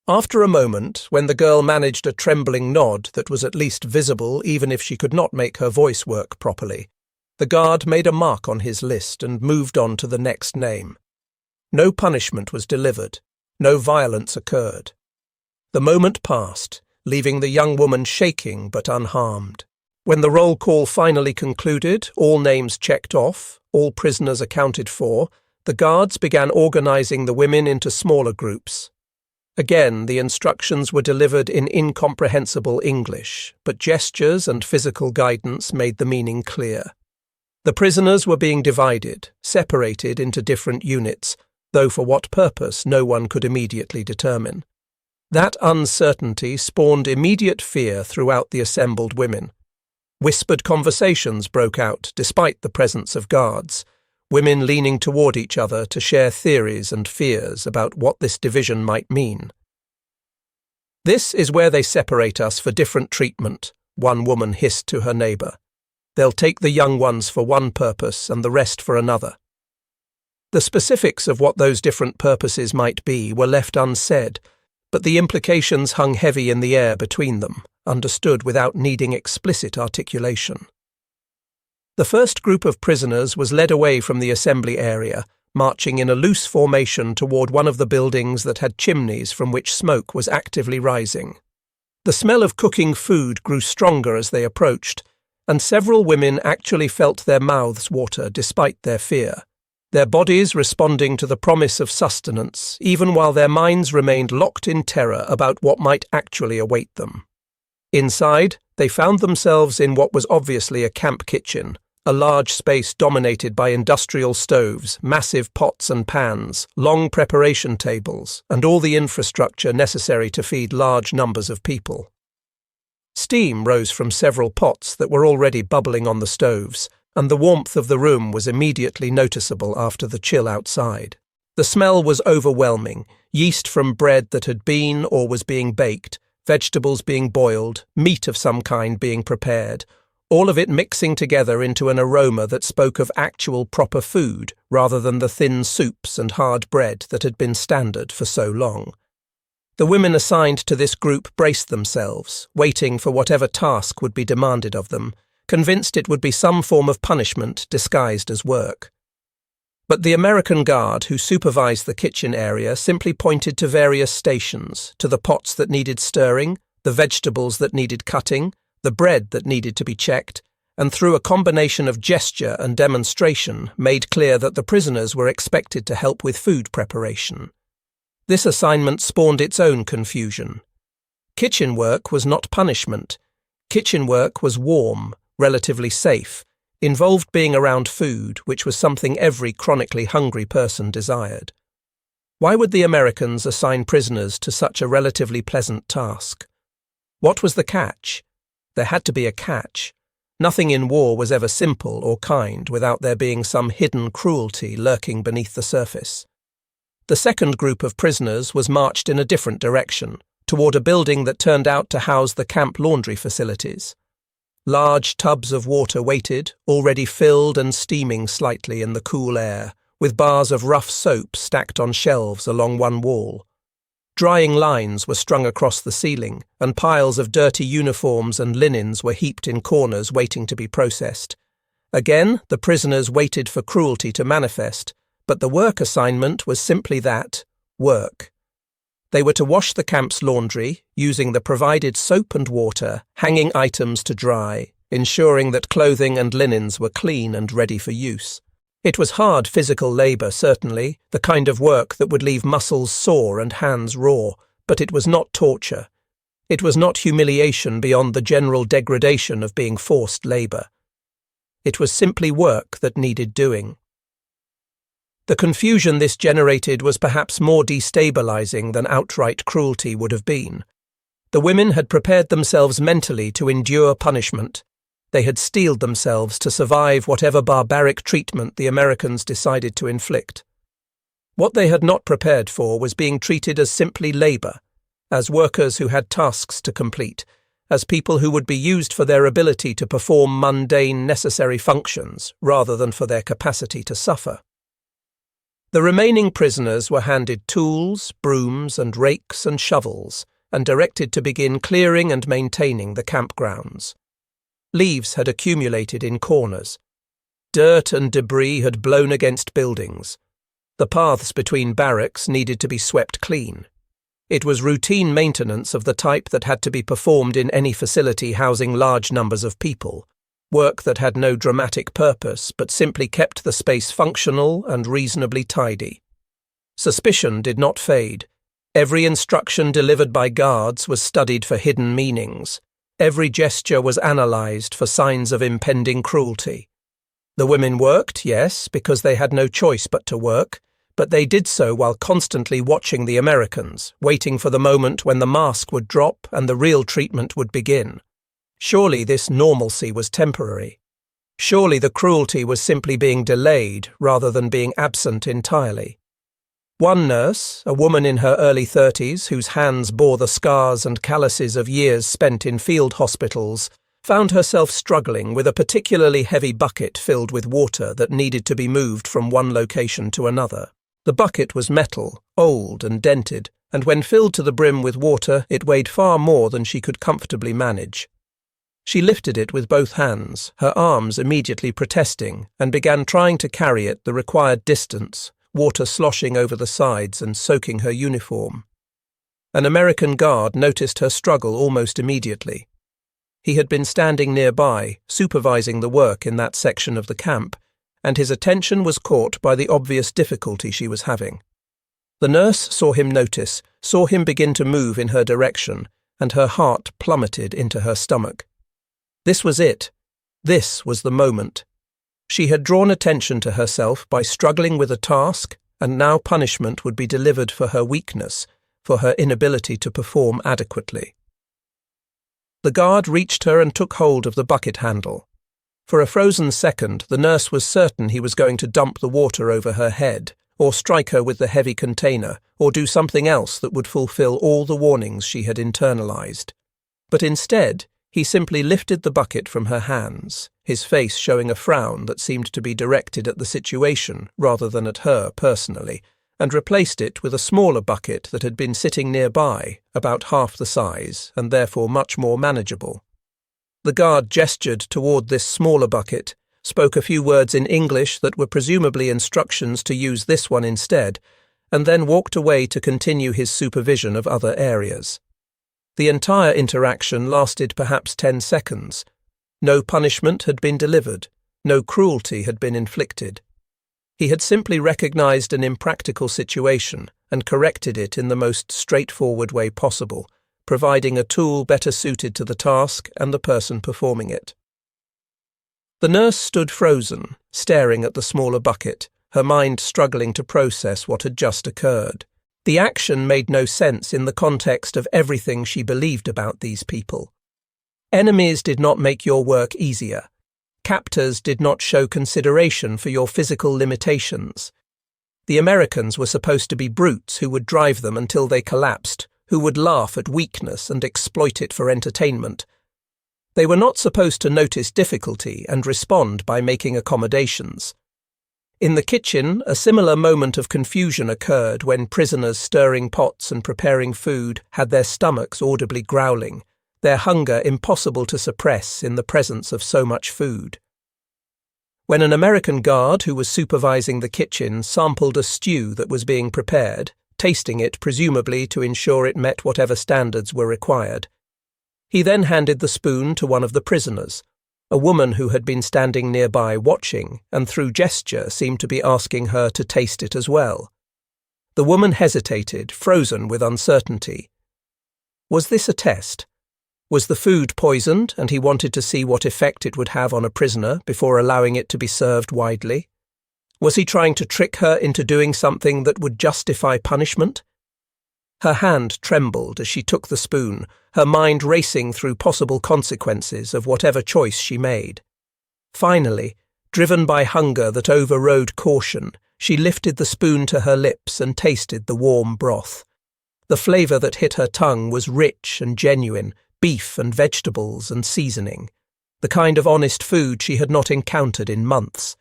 After a moment, when the girl managed a trembling nod that was at least visible even if she could not make her voice work properly, the guard made a mark on his list and moved on to the next name. No punishment was delivered. No violence occurred. The moment passed, leaving the young woman shaking but unharmed. When the roll call finally concluded, all names checked off, all prisoners accounted for, the guards began organizing the women into smaller groups. Again, the instructions were delivered in incomprehensible English, but gestures and physical guidance made the meaning clear. The prisoners were being divided, separated into different units, though for what purpose no one could immediately determine. That uncertainty spawned immediate fear throughout the assembled women. Whispered conversations broke out despite the presence of guards, women leaning toward each other to share theories and fears about what this division might mean. "This is where they separate us for different treatment," one woman hissed to her neighbor. "They'll take the young ones for one purpose and the rest for another." The specifics of what those different purposes might be were left unsaid, but the implications hung heavy in the air between them, understood without needing explicit articulation. The first group of prisoners was led away from the assembly area, marching in a loose formation toward one of the buildings that had chimneys from which smoke was actively rising. The smell of cooking food grew stronger as they approached, and several women actually felt their mouths water despite their fear, their bodies responding to the promise of sustenance, even while their minds remained locked in terror about what might actually await them. Inside, they found themselves in what was obviously a camp kitchen, a large space dominated by industrial stoves, massive pots and pans, long preparation tables, and all the infrastructure necessary to feed large numbers of people. Steam rose from several pots that were already bubbling on the stoves, and the warmth of the room was immediately noticeable after the chill outside. The smell was overwhelming, yeast from bread that had been or was being baked, vegetables being boiled, meat of some kind being prepared, all of it mixing together into an aroma that spoke of actual proper food rather than the thin soups and hard bread that had been standard for so long. The women assigned to this group braced themselves, waiting for whatever task would be demanded of them, convinced it would be some form of punishment disguised as work. But the American guard who supervised the kitchen area simply pointed to various stations, to the pots that needed stirring, the vegetables that needed cutting, the bread that needed to be checked, and through a combination of gesture and demonstration made clear that the prisoners were expected to help with food preparation. This assignment spawned its own confusion. Kitchen work was not punishment. Kitchen work was warm, relatively safe, involved being around food, which was something every chronically hungry person desired. Why would the Americans assign prisoners to such a relatively pleasant task? What was the catch? There had to be a catch. Nothing in war was ever simple or kind without there being some hidden cruelty lurking beneath the surface. The second group of prisoners was marched in a different direction, toward a building that turned out to house the camp laundry facilities. Large tubs of water waited, already filled and steaming slightly in the cool air, with bars of rough soap stacked on shelves along one wall. Drying lines were strung across the ceiling, and piles of dirty uniforms and linens were heaped in corners waiting to be processed. Again, the prisoners waited for cruelty to manifest, but the work assignment was simply that, work. They were to wash the camp's laundry, using the provided soap and water, hanging items to dry, ensuring that clothing and linens were clean and ready for use. It was hard physical labour, certainly, the kind of work that would leave muscles sore and hands raw, but it was not torture. It was not humiliation beyond the general degradation of being forced labour. It was simply work that needed doing. The confusion this generated was perhaps more destabilizing than outright cruelty would have been. The women had prepared themselves mentally to endure punishment. They had steeled themselves to survive whatever barbaric treatment the Americans decided to inflict. What they had not prepared for was being treated as simply labor, as workers who had tasks to complete, as people who would be used for their ability to perform mundane necessary functions rather than for their capacity to suffer. The remaining prisoners were handed tools, brooms and rakes and shovels, and directed to begin clearing and maintaining the campgrounds. Leaves had accumulated in corners. Dirt and debris had blown against buildings. The paths between barracks needed to be swept clean. It was routine maintenance of the type that had to be performed in any facility housing large numbers of people. Work that had no dramatic purpose but simply kept the space functional and reasonably tidy. Suspicion did not fade. Every instruction delivered by guards was studied for hidden meanings. Every gesture was analysed for signs of impending cruelty. The women worked, yes, because they had no choice but to work, but they did so while constantly watching the Americans, waiting for the moment when the mask would drop and the real treatment would begin. Surely this normalcy was temporary. Surely the cruelty was simply being delayed rather than being absent entirely. One nurse, a woman in her early 30s whose hands bore the scars and calluses of years spent in field hospitals, found herself struggling with a particularly heavy bucket filled with water that needed to be moved from one location to another. The bucket was metal, old and dented, and when filled to the brim with water, it weighed far more than she could comfortably manage. She lifted it with both hands, her arms immediately protesting, and began trying to carry it the required distance, water sloshing over the sides and soaking her uniform. An American guard noticed her struggle almost immediately. He had been standing nearby, supervising the work in that section of the camp, and his attention was caught by the obvious difficulty she was having. The nurse saw him notice, saw him begin to move in her direction, and her heart plummeted into her stomach. This was it. This was the moment. She had drawn attention to herself by struggling with a task, and now punishment would be delivered for her weakness, for her inability to perform adequately. The guard reached her and took hold of the bucket handle. For a frozen second, the nurse was certain he was going to dump the water over her head, or strike her with the heavy container, or do something else that would fulfill all the warnings she had internalized. But instead, he simply lifted the bucket from her hands, his face showing a frown that seemed to be directed at the situation rather than at her personally, and replaced it with a smaller bucket that had been sitting nearby, about half the size, and therefore much more manageable. The guard gestured toward this smaller bucket, spoke a few words in English that were presumably instructions to use this one instead, and then walked away to continue his supervision of other areas. The entire interaction lasted perhaps 10 seconds. No punishment had been delivered, no cruelty had been inflicted. He had simply recognized an impractical situation and corrected it in the most straightforward way possible, providing a tool better suited to the task and the person performing it. The nurse stood frozen, staring at the smaller bucket, her mind struggling to process what had just occurred. The action made no sense in the context of everything she believed about these people. Enemies did not make your work easier. Captors did not show consideration for your physical limitations. The Americans were supposed to be brutes who would drive them until they collapsed, who would laugh at weakness and exploit it for entertainment. They were not supposed to notice difficulty and respond by making accommodations. In the kitchen, a similar moment of confusion occurred when prisoners stirring pots and preparing food had their stomachs audibly growling, their hunger impossible to suppress in the presence of so much food. When an American guard who was supervising the kitchen sampled a stew that was being prepared, tasting it presumably to ensure it met whatever standards were required, he then handed the spoon to one of the prisoners, a woman who had been standing nearby watching and through gesture seemed to be asking her to taste it as well. The woman hesitated, frozen with uncertainty. Was this a test? Was the food poisoned and he wanted to see what effect it would have on a prisoner before allowing it to be served widely? Was he trying to trick her into doing something that would justify punishment? Her hand trembled as she took the spoon, her mind racing through possible consequences of whatever choice she made. Finally, driven by hunger that overrode caution, she lifted the spoon to her lips and tasted the warm broth. The flavour that hit her tongue was rich and genuine, beef and vegetables and seasoning, the kind of honest food she had not encountered in months.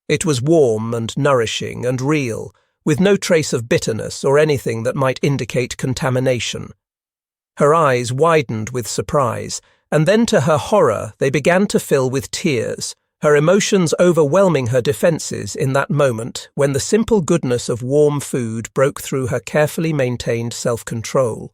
It was warm and nourishing and real, with no trace of bitterness or anything that might indicate contamination. Her eyes widened with surprise, and then to her horror they began to fill with tears, her emotions overwhelming her defences in that moment when the simple goodness of warm food broke through her carefully maintained self-control.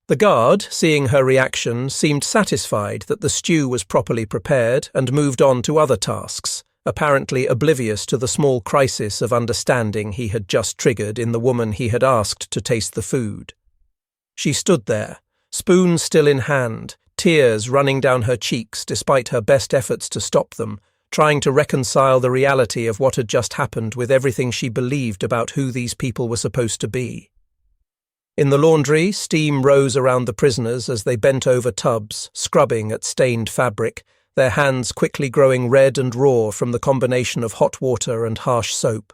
The guard, seeing her reaction, seemed satisfied that the stew was properly prepared and moved on to other tasks, apparently oblivious to the small crisis of understanding he had just triggered in the woman he had asked to taste the food. She stood there, spoon still in hand, tears running down her cheeks despite her best efforts to stop them, trying to reconcile the reality of what had just happened with everything she believed about who these people were supposed to be. In the laundry, steam rose around the prisoners as they bent over tubs, scrubbing at stained fabric, their hands quickly growing red and raw from the combination of hot water and harsh soap.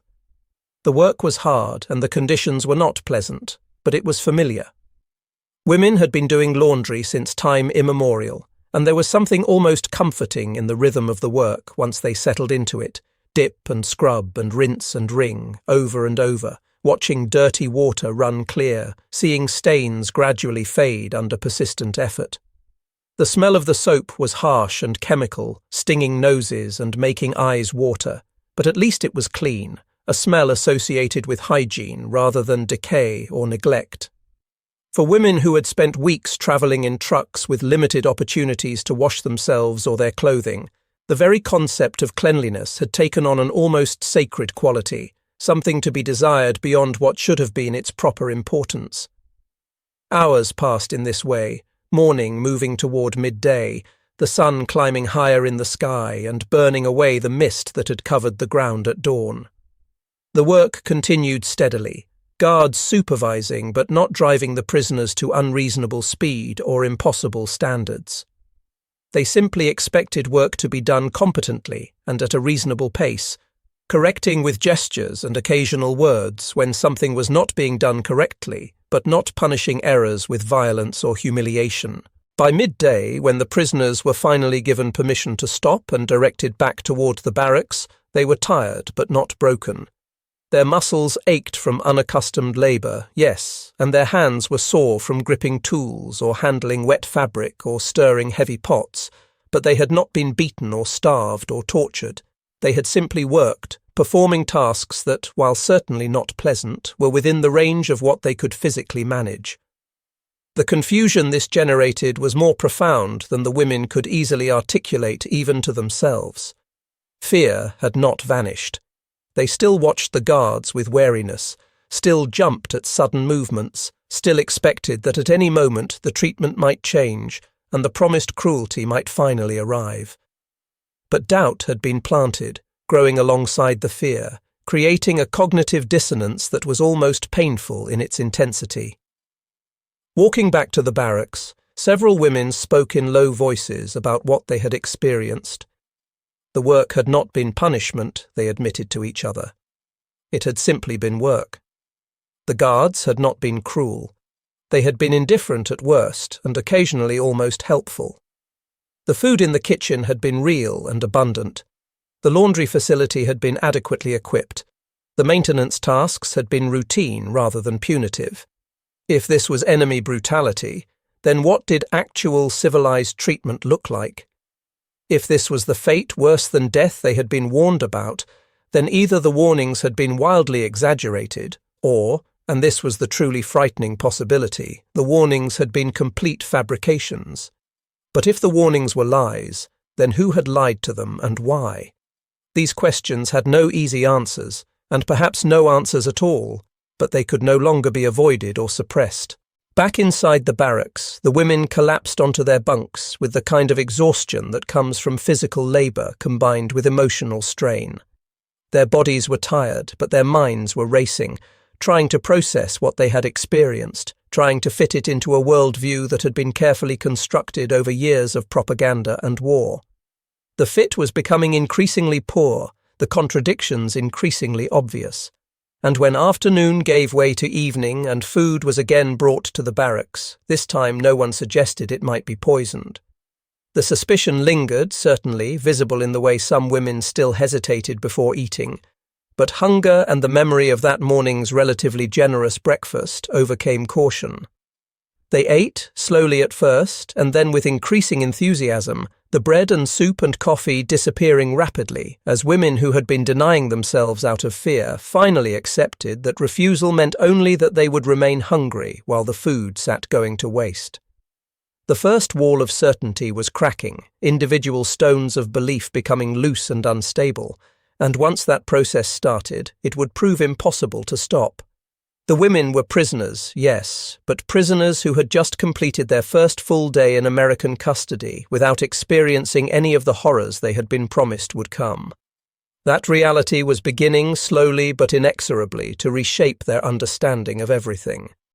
The work was hard and the conditions were not pleasant, but it was familiar. Women had been doing laundry since time immemorial, and there was something almost comforting in the rhythm of the work once they settled into it, dip and scrub and rinse and wring, over and over, watching dirty water run clear, seeing stains gradually fade under persistent effort. The smell of the soap was harsh and chemical, stinging noses and making eyes water, but at least it was clean, a smell associated with hygiene rather than decay or neglect. For women who had spent weeks travelling in trucks with limited opportunities to wash themselves or their clothing, the very concept of cleanliness had taken on an almost sacred quality, something to be desired beyond what should have been its proper importance. Hours passed in this way, morning moving toward midday, the sun climbing higher in the sky and burning away the mist that had covered the ground at dawn. The work continued steadily, guards supervising but not driving the prisoners to unreasonable speed or impossible standards. They simply expected work to be done competently and at a reasonable pace, correcting with gestures and occasional words when something was not being done correctly, but not punishing errors with violence or humiliation. By midday, when the prisoners were finally given permission to stop and directed back toward the barracks, they were tired but not broken. Their muscles ached from unaccustomed labor, yes, and their hands were sore from gripping tools or handling wet fabric or stirring heavy pots, but they had not been beaten or starved or tortured. They had simply worked, performing tasks that, while certainly not pleasant, were within the range of what they could physically manage. The confusion this generated was more profound than the women could easily articulate even to themselves. Fear had not vanished. They still watched the guards with wariness, still jumped at sudden movements, still expected that at any moment the treatment might change and the promised cruelty might finally arrive. But doubt had been planted, growing alongside the fear, creating a cognitive dissonance that was almost painful in its intensity. Walking back to the barracks, several women spoke in low voices about what they had experienced. The work had not been punishment, they admitted to each other. It had simply been work. The guards had not been cruel. They had been indifferent at worst and occasionally almost helpful. The food in the kitchen had been real and abundant. The laundry facility had been adequately equipped. The maintenance tasks had been routine rather than punitive. If this was enemy brutality, then what did actual civilized treatment look like? If this was the fate worse than death they had been warned about, then either the warnings had been wildly exaggerated, or, and this was the truly frightening possibility, the warnings had been complete fabrications. But if the warnings were lies, then who had lied to them and why? These questions had no easy answers, and perhaps no answers at all, but they could no longer be avoided or suppressed. Back inside the barracks, the women collapsed onto their bunks with the kind of exhaustion that comes from physical labor combined with emotional strain. Their bodies were tired, but their minds were racing, trying to process what they had experienced, trying to fit it into a worldview that had been carefully constructed over years of propaganda and war. The fit was becoming increasingly poor, the contradictions increasingly obvious. And when afternoon gave way to evening and food was again brought to the barracks, this time no one suggested it might be poisoned. The suspicion lingered, certainly, visible in the way some women still hesitated before eating, but hunger and the memory of that morning's relatively generous breakfast overcame caution. They ate, slowly at first, and then with increasing enthusiasm, the bread and soup and coffee disappearing rapidly, as women who had been denying themselves out of fear finally accepted that refusal meant only that they would remain hungry while the food sat going to waste. The first wall of certainty was cracking, individual stones of belief becoming loose and unstable, and once that process started, it would prove impossible to stop. The women were prisoners, yes, but prisoners who had just completed their first full day in American custody without experiencing any of the horrors they had been promised would come. That reality was beginning slowly but inexorably to reshape their understanding of everything.